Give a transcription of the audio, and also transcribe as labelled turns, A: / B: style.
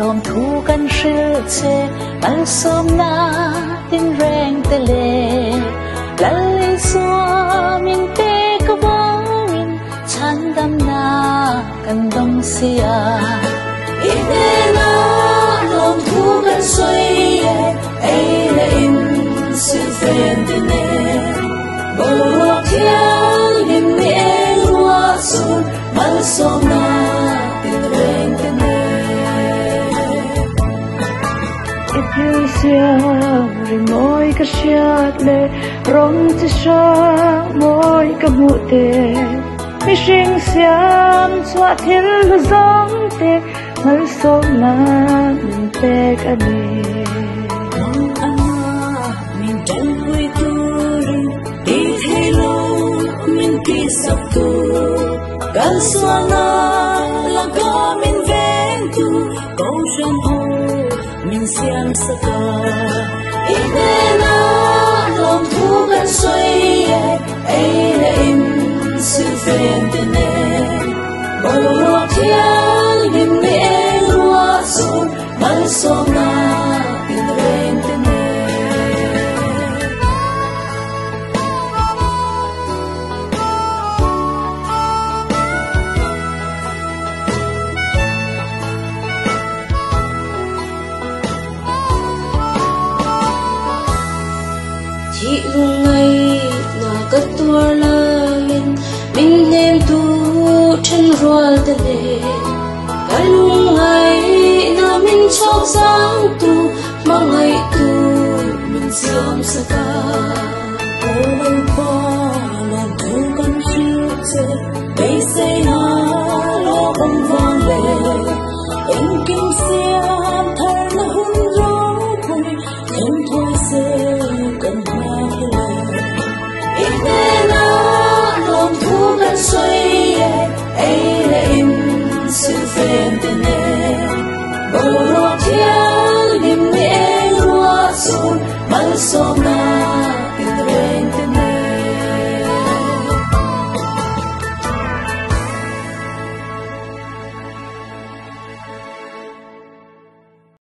A: lom thu kan shil che mal som na tin reng te le lalai so min te ka bangin chan dam na kan dong sia ine na lom thu kan soi ai le in si fen te ne bo thiang lim me ruwa sun mal som na tin reng te ne yêu xiang rồi môi cái xiat lệ rong chỉ sang môi cái mũ tê mi sinh xiam xóa thiên là giông tê mal som na min tê cái đi min chân vui turi đi thay lâu min kỳ sập tu gan xóa na là có min ven tu câu chuyện hồ min xiang saka idena lom thu kan soi ai le in su fen te ne bo thiang lim me ruwa sun mal som na tin reng te ne chị luôn ngay là cất tua lên mình em tu chân ruột tê cái luôn ngay là mình chọc sáng tu mà ngày tu mình xiêm sa ca ôi qua là tu con chiêu che bây giờ na lo không vang lệ em kinh xiêm thay là hôn gió vui em thôi sẽ cần soi ai le in su fen te ne bo thiang lim me ruwa sun mal som na